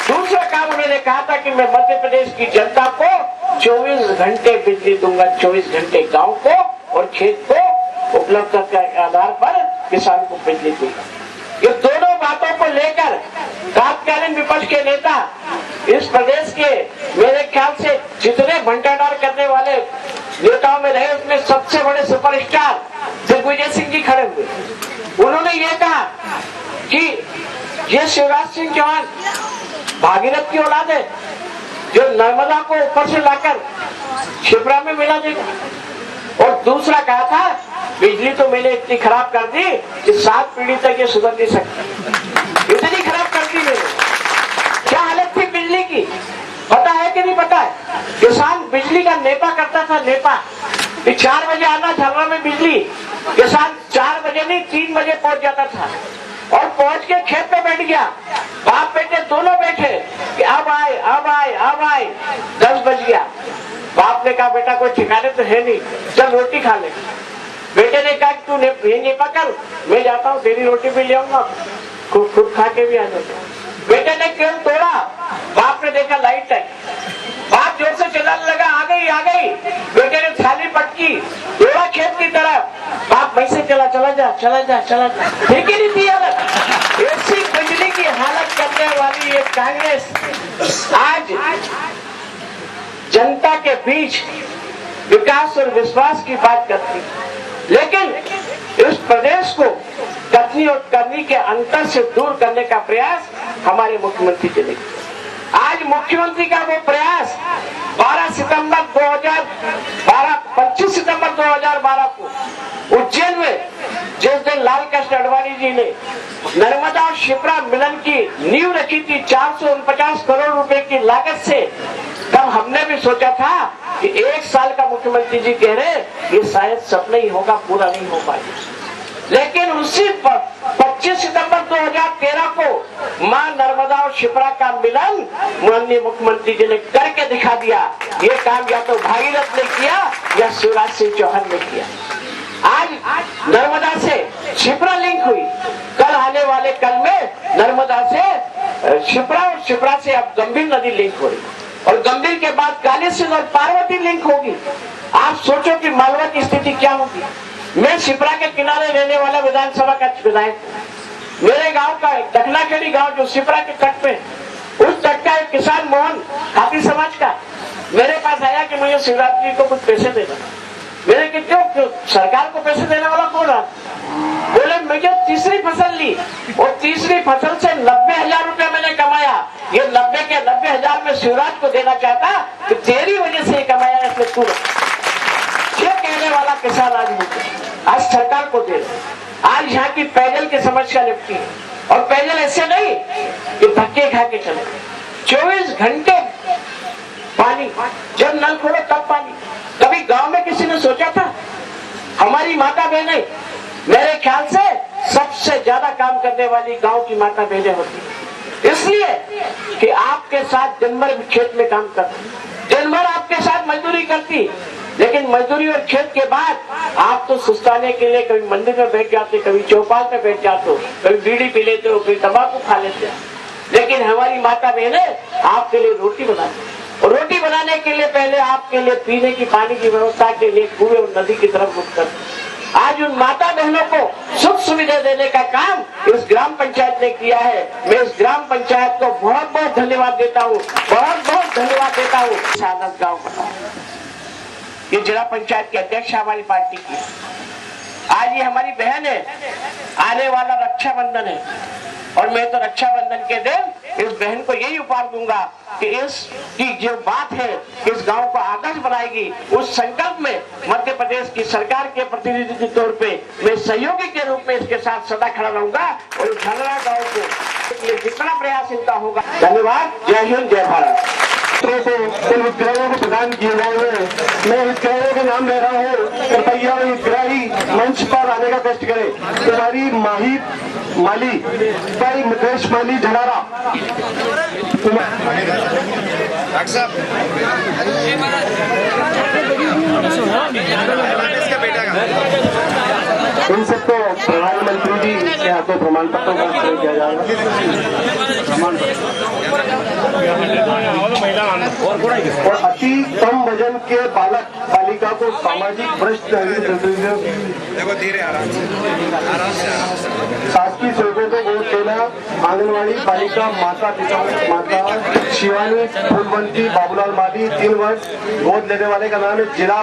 [SPEAKER 9] दूसरा काम उन्होंने कहा था कि मैं मध्य प्रदेश की जनता को 24 घंटे बिजली दूंगा, 24 घंटे गाँव को और खेत को उपलब्ध के आधार पर किसान को बिजली दूंगा। ये दोनों बातों को लेकर तत्कालीन विपक्ष के नेता इस प्रदेश के मेरे ख्याल से जितने भंडार करने वाले नेताओं में रहे उसमें सबसे बड़े सुपरस्टार दिग्विजय सिंह जी खड़े हुए। उन्होंने ये कहा कि ये शिवराज सिंह चौहान भागीरथ की औलाद है जो नर्मदा को ऊपर से लाकर शिप्रा में मिला देगा। और दूसरा कहा था बिजली तो मैंने इतनी खराब कर दी कि 7 पीढ़ी तक ये सुधर नहीं सकती, इतनी खराब कर दी मैंने। क्या हालत थी बिजली की, पता है कि नहीं पता है? किसान बिजली का नेपा करता था, नेपा 4 बजे आना झलरा में बिजली के साथ, 4 बजे नहीं 3 बजे पहुंच जाता था और पहुंच के खेत पे बैठ गया। बाप बेटे दोनों बैठे कि अब आए अब आए अब आए। 10 बज गया। बाप ने कहा बेटा कोई ठिकाने तो है नहीं, चल रोटी खा ले। बेटे ने कहा तू ये नेपा कर, मैं जाता हूँ तेरी रोटी भी ले आऊंगा, खुद खा के भी आ जाता। बेटे ने क्यों तोड़ा? बाप ने देखा लाइट है। बाप जोर से चिल्लाने लगा आ गई आ गई। बेटे ने थाली पटकी, दौड़ा खेत की तरफ। बाप वहीं से चला चला जा चला जा चला जा। ठीक ही नहीं थी हालत। ऐसी बिजली की हालत करने वाली ये कांग्रेस आज जनता के बीच विकास और विश्वास की बात करती, लेकिन इस प्रदेश को कथनी और करनी के अंतर से दूर करने का प्रयास हमारे मुख्यमंत्री जी ने किया। आज मुख्यमंत्री का वो प्रयास 25 सितंबर 2012 को उज्जैन में जिस दिन लाल कृष्ण आडवाणी जी ने नर्मदा और शिप्रा मिलन की नींव रखी थी 449 करोड़ रुपए की लागत से, तब हमने भी सोचा था कि 1 साल का मुख्यमंत्री जी कह रहे ये शायद सपना ही होगा, पूरा नहीं हो पाएगा। लेकिन उसी 25 सितंबर 2013 को मां नर्मदा और शिप्रा का मिलन माननीय मुख्यमंत्री जी ने करके दिखा दिया। ये काम या तो भागीरथ ने किया या शिवराज सिंह चौहान ने किया। आज नर्मदा से शिप्रा लिंक हुई, कल आने वाले कल में नर्मदा से शिप्रा और शिप्रा से अब गंभीर नदी लिंक हो रही और गंभीर के बाद काली सिंध और पार्वती लिंक होगी। आप सोचो कि मालवा की स्थिति क्या होगी। मैं शिप्रा के किनारे रहने वाला विधानसभा का विधायक, मेरे गांव का दखनाखेड़ी गांव जो शिप्रा के तट पे, उस तट का एक किसान मोहन खाती समाज का मेरे पास आया कि मुझे शिवरात्रि को कुछ पैसे देना। मैंने कि क्यों सरकार को पैसे देने वाला कौन है? बोले मुझे तीसरी फसल ली और तीसरी फसल से 90,000 रुपया मैंने कमाया। ये 90 के 90,000 में शिवराज को देना चाहता कि तेरी वजह से कमाया है, तू ये कहने वाला किसान आज मुझे आज सरकार को दे रहे। आज यहाँ की पेयजल की समस्या निपटी है और पेयजल ऐसे नहीं कि धक्के खा के चले, 24 घंटे पानी, जब नल खोलो तब पानी। कभी गांव में किसी ने सोचा था? हमारी माता बहनें मेरे ख्याल से सबसे ज्यादा काम करने वाली गांव की माता बहनें होती, इसलिए कि आपके साथ दिन भर खेत में काम करती, दिन भर आपके साथ मजदूरी करती, लेकिन मजदूरी और खेत के बाद आप तो सुस्ताने के लिए कभी मंदिर में बैठ जाते, कभी चौपाल पे बैठ जाते हो, कभी बीड़ी पी लेते हो, कभी तंबाकू खा लेते हो। लेकिन हमारी माता बहनें आपके लिए रोटी बनाती, और रोटी बनाने के लिए पहले आपके लिए पीने की पानी की व्यवस्था के लिए कुएं और नदी की तरफ रुख कर। आज उन माता बहनों को सुख सुविधा देने का काम इस ग्राम पंचायत ने किया है। मैं इस ग्राम पंचायत को बहुत बहुत धन्यवाद देता हूँ, बहुत बहुत धन्यवाद देता हूँ। सादत गाँव का ये जिला पंचायत के अध्यक्ष हमारी पार्टी की, आज ये हमारी बहन है। आने वाला रक्षाबंधन है और मैं तो रक्षाबंधन के दिन इस बहन को यही उपहार दूंगा कि इसकी जो बात है इस गांव को आदर्श बनाएगी। उस संकल्प में मध्य प्रदेश की सरकार के प्रतिनिधि के तौर पे मैं सहयोगी के रूप में इसके साथ सदा खड़ा रहूंगा और इस झलरा गाँव को जितना प्रयास इनका होगा। धन्यवाद। जय हिंद, जय भारत।
[SPEAKER 4] को इन हितग्राहियों को प्रदान किए जाएंगे। मैं हितग्राहियों के नाम ले रहा हूँ। कृपया हितग्राही मंच पर आने का कष्ट करें। कुमारी माही माली, भाई मुकेश माली झलारा, इन सबको प्रधानमंत्री जी के हाथों प्रमाण पत्रों का वितरण किया जाएगा। और अति कम वजन के बालक बालिका को सामाजिक भ्रष्ट शासकीय सेवकों को वोट देना। आंगनबाड़ी बालिका माता पिता माता शिवानी फूलवंती बाबूलाल माली 3 वर्ष गोद लेने वाले का नाम है जिला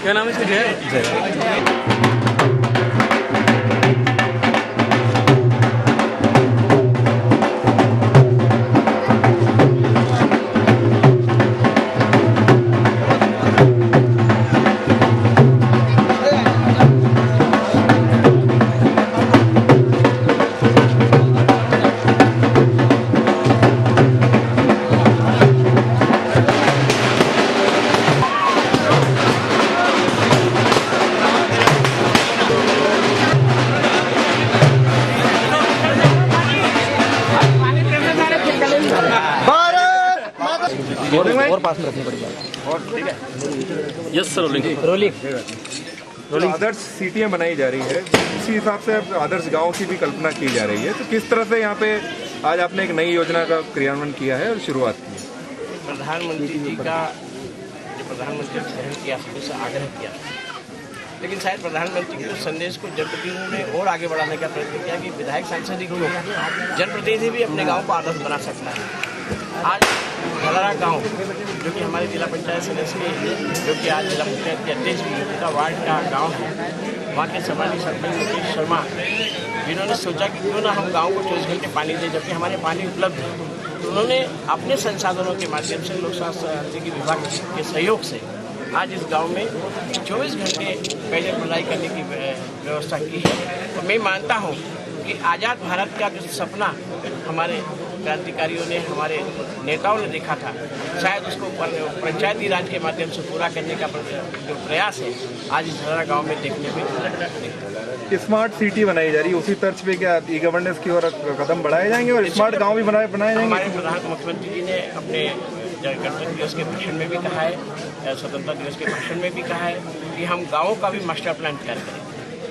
[SPEAKER 10] क्या नाम है इसका? पास में रखनी पड़ेगी और ठीक है।
[SPEAKER 11] यस सर,
[SPEAKER 10] रोलिंग आदर्श सीटियाँ बनाई जा रही है, उसी हिसाब से आदर्श गांव की भी कल्पना की जा रही है। तो किस तरह से यहाँ पे आज आपने एक नई योजना का क्रियान्वयन किया है और शुरुआत की है?
[SPEAKER 9] प्रधानमंत्री जी का जो प्रधानमंत्री ग्रहण किया उससे आग्रह किया, लेकिन शायद प्रधानमंत्री के संदेश को जनप्रतिनिधियों ने और आगे बढ़ाने का प्रयत्न किया कि विधायक सांसद ही क्यों, जनप्रतिनिधि भी अपने गांव को आदर्श बना सकता है। आज धलारा गांव जो कि हमारे जिला पंचायत सदस्य के जो कि आज जिला पंचायत के अध्यक्ष भी उनका वार्ड का गांव है, वहाँ के समाजी सरपंच मुकेश शर्मा जिन्होंने सोचा कि क्यों ना हम गांव को 24 घंटे पानी दें जबकि हमारे पानी उपलब्ध है। तो उन्होंने अपने संसाधनों के माध्यम से लोक स्वास्थ्य विभाग के सहयोग से आज इस गांव में 24 घंटे पेयजल प्रदाय करने की व्यवस्था की है। और मैं मानता हूं कि आज़ाद भारत का जो सपना हमारे क्रांतिकारियों ने, हमारे नेताओं ने देखा था, शायद उसको पंचायती राज के माध्यम से पूरा करने का जो प्रयास है आज इस धलारा गाँव में देखने में।
[SPEAKER 10] स्मार्ट सिटी बनाई जा रही है, उसी तर्ज पे क्या ई गवर्नेंस की ओर कदम बढ़ाए जाएंगे और स्मार्ट गाँव भी बनाए जाएंगे?
[SPEAKER 9] हमारे प्रधान मुख्यमंत्री जी ने अपने गणतंत्र दिवस के भाषण में भी कहा है, स्वतंत्रता दिवस के भाषण में भी कहा है कि हम गाँवों का भी मास्टर प्लान तैयार करें।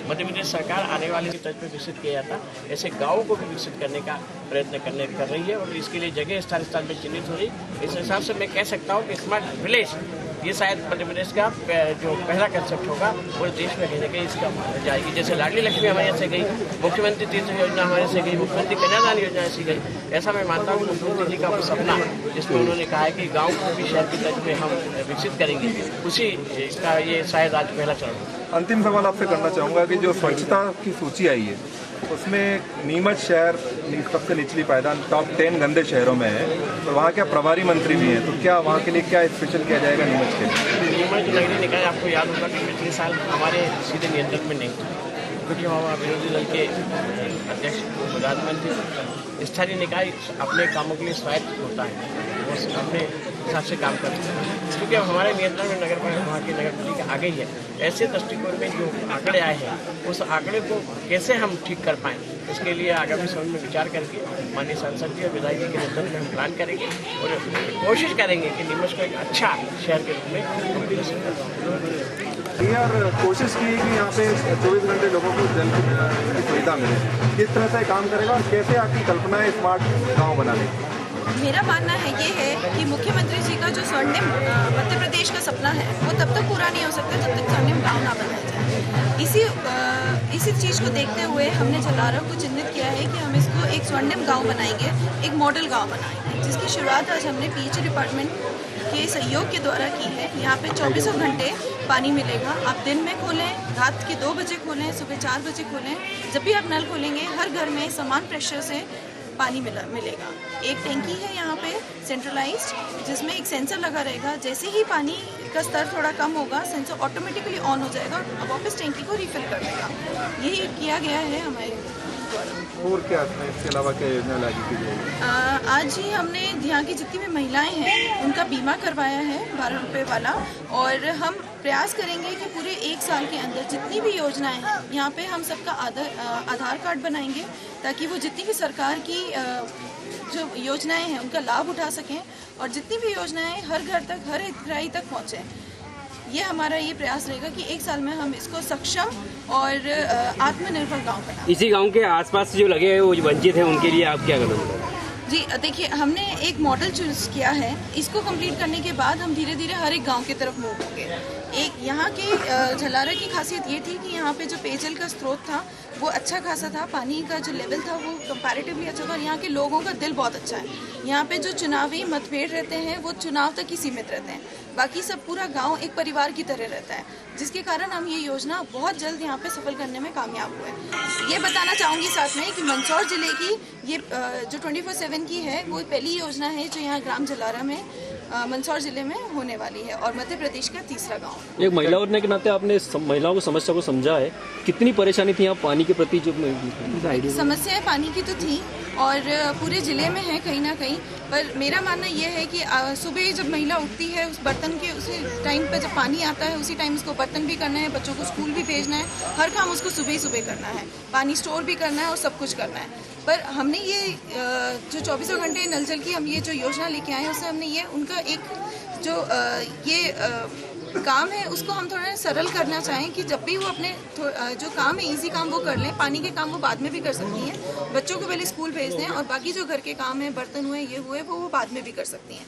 [SPEAKER 9] मध्य प्रदेश सरकार आने वाले तर्ज पर विकसित किया जाता, ऐसे गाँवों को भी विकसित करने का प्रयत्न कर रही है और इसके लिए जगह स्थान पर चिन्हित हो रही। इस हिसाब से मैं कह सकता हूँ कि स्मार्ट विलेज ये शायद मध्य प्रदेश का जो पहला कंसेप्ट होगा पूरे देश में कहीं ना कहीं इसका जाएगी। जैसे लाडली लक्ष्मी हमारे यहाँ से गई, मुख्यमंत्री तीर्थ योजना हमारे से गई, मुख्यमंत्री कन्यादान योजना ऐसी गई। ऐसा मैं मानता हूँ मुख्यमंत्री जी का वो सपना जिसमें उन्होंने कहा है कि गाँव को भी शहर की तर्ज में हम विकसित करेंगे, उसी का ये शायद आज पहला चरण।
[SPEAKER 10] अंतिम सवाल आपसे करना चाहूँगा कि जो स्वच्छता की सूची आई है उसमें नीमच शहर सबसे निचली पायदान टॉप 10 गंदे शहरों में है, तो वहाँ क्या प्रभारी मंत्री भी हैं, तो क्या वहाँ के लिए क्या स्पेशल किया जाएगा नीमच के लिए?
[SPEAKER 9] नीमच नगरीय निकाय आपको याद होगा कि पिछले साल हमारे सीधे नियंत्रण में नहीं था, क्योंकि वहाँ विरोधी दल के अध्यक्ष प्रधानमंत्री स्थानीय निकाय अपने कामों के लिए स्वायत्त होता है, वो अपने हिसाब से काम करते हैं। क्योंकि अब हमारे नियंत्रण में नगर वहाँ की नगर पालिका आ गई है, ऐसे दृष्टिकोण में जो आंकड़े आए हैं उस आंकड़े को कैसे हम ठीक कर पाएँ, इसके लिए आगामी समय में विचार करके माननीय सांसद जी और विधायक जी के नेतृत्व में हम प्लान करेंगे और कोशिश करेंगे कि नीमच को एक अच्छा शहर के रूप में हम विकसित करें।
[SPEAKER 10] और कोशिश की है कि यहाँ पे 24 घंटे लोगों को जल की सुविधा मिले, किस तरह से काम करेगा और कैसे आपकी कल्पना है स्मार्ट गाँव बनाने?
[SPEAKER 12] मेरा मानना है ये है कि मुख्यमंत्री जी का जो स्वर्णिम मध्य प्रदेश का सपना है वो तब तक पूरा नहीं हो सकता जब तक स्वर्णिम गाँव ना बनाया जाए। इसी चीज़ को देखते हुए हमने झलारा को चिन्हित किया है कि हम इसको एक स्वर्णिम गाँव बनाएंगे, एक मॉडल गाँव बनाएंगे, जिसकी शुरुआत आज हमने पीएचई डिपार्टमेंट के सहयोग के द्वारा की है। यहाँ पे 24 घंटे पानी मिलेगा। आप दिन में खोलें, रात के 2 बजे खोलें, सुबह 4 बजे खोलें, जब भी आप नल खोलेंगे हर घर में समान प्रेशर से पानी मिलेगा। एक टैंकी है यहाँ पे सेंट्रलाइज्ड, जिसमें एक सेंसर लगा रहेगा। जैसे ही पानी का स्तर थोड़ा कम होगा सेंसर ऑटोमेटिकली ऑन हो जाएगा और वापस टैंकी को रिफिल कर देगा। यही किया गया है हमारे द्वारा।
[SPEAKER 10] और क्या इसके अलावा क्या योजना लागू की जाएगी?
[SPEAKER 12] आज ही हमने यहाँ की जितनी भी महिलाएं हैं उनका बीमा करवाया है 12 रुपये वाला, और हम प्रयास करेंगे कि पूरे 1 साल के अंदर जितनी भी योजनाएं हैं यहाँ पे हम सबका आधार कार्ड बनाएंगे ताकि वो जितनी भी सरकार की जो योजनाएं हैं उनका लाभ उठा सकें और जितनी भी योजनाएं हर घर तक, हर हितग्राही तक पहुँचें। ये हमारा ये प्रयास रहेगा कि 1 साल में हम इसको सक्षम और आत्मनिर्भर गाँव बनाएं।
[SPEAKER 11] इसी गाँव के आसपास जो लगे हैं वो वंचित हैं उनके लिए आप क्या कदम उठाएंगे?
[SPEAKER 12] जी देखिए, हमने एक मॉडल चूज किया है, इसको कंप्लीट करने के बाद हम धीरे धीरे हर एक गांव की तरफ मूव होंगे। एक यहाँ के झलारा की खासियत ये थी कि यहाँ पे जो पेयजल का स्रोत था वो अच्छा खासा था, पानी का जो लेवल था वो कंपैरेटिवली अच्छा था और यहाँ के लोगों का दिल बहुत अच्छा है। यहाँ पे जो चुनावी मतभेद रहते हैं वो चुनाव तक ही सीमित रहते हैं, बाकी सब पूरा गांव एक परिवार की तरह रहता है, जिसके कारण हम ये योजना बहुत जल्द यहाँ पे सफल करने में कामयाब हुए। ये बताना चाहूँगी साथ में कि मंदसौर जिले की ये जो 24/7 की है वो पहली योजना है जो यहाँ ग्राम झलारा में मंदसौर जिले में होने वाली है और मध्य प्रदेश का तीसरा गांव।
[SPEAKER 11] एक महिला होने के नाते आपने महिलाओं को समस्या को समझा है, कितनी परेशानी थी यहाँ पानी के प्रति? जो
[SPEAKER 12] समस्याएं पानी की तो थी और पूरे ज़िले में है कहीं ना कहीं, पर मेरा मानना ये है कि सुबह जब महिला उठती है उस बर्तन के उसी टाइम पर जब पानी आता है उसी टाइम उसको बर्तन भी करना है, बच्चों को स्कूल भी भेजना है, हर काम उसको सुबह ही सुबह करना है, पानी स्टोर भी करना है और सब कुछ करना है। पर हमने ये जो 24 घंटे नल जल की हम ये जो योजना लेके आए हैं उससे हमने ये उनका एक जो ये काम है उसको हम थोड़ा सरल करना चाहें कि जब भी वो अपने जो काम है इजी काम वो कर लें, पानी के काम वो बाद में भी कर सकती हैं, बच्चों को पहले स्कूल भेज दें और बाकी जो घर के काम है, बर्तन हुए, ये हुए, वो बाद में भी कर सकती हैं।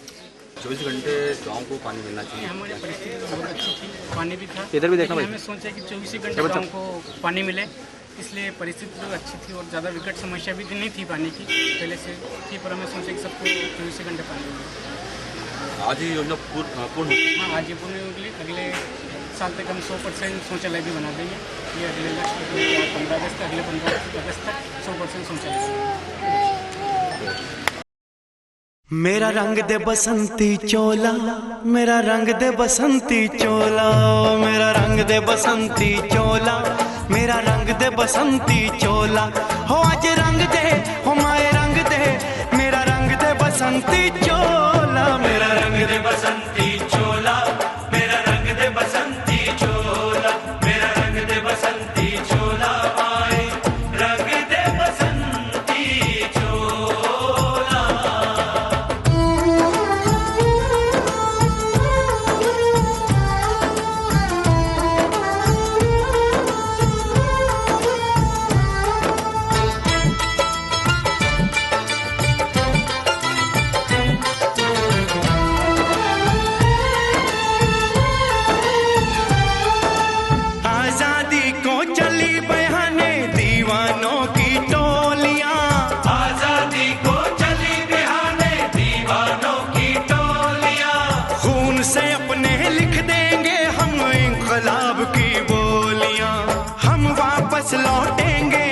[SPEAKER 13] 24 घंटे गांव को पानी मिलना चाहिए।
[SPEAKER 14] हमारी परिस्थिति तो बहुत अच्छी थी, पानी भी था,
[SPEAKER 11] इधर भी देखना भाई।
[SPEAKER 14] हमें सोचा कि 24 घंटे गांव को पानी मिले, इसलिए परिस्थिति तो अच्छी थी और ज़्यादा विकट समस्या भी नहीं थी पानी की पहले से थी, पर हमें सोचा कि सबको 24 घंटे पानी मिले।
[SPEAKER 13] आज ही योजना पूर्ण
[SPEAKER 14] हाँ, आज ये पूर्ण होगी। अगले साल तक हम 100% शौचालय भी बना देंगे। ये अगले लक्ष्य 15 अगस्त, अगले 15 अगस्त तक 100% शौचालय।
[SPEAKER 1] मेरा रंग दे बसंती चोला, मेरा रंग दे बसंती चोला, मेरा रंग दे बसंती चोला, मेरा रंग दे बसंती चोला, हो आज रंग दे, हो माए रंग दे, मेरा रंग दे बसंती चोला, मेरा रंग दे बसंती चोला, मेरा रंग दे बसंती चोला, मेरा रंग दे बसंती चोला, माए रंग दे बसंती चोला। आजादी को चली बहाने दीवानों की टोलियां, आजादी को चली बहाने दीवानों की टोलियां, खून से अपने लिख देंगे हम इंकलाब की बोलियां, हम वापस लौटेंगे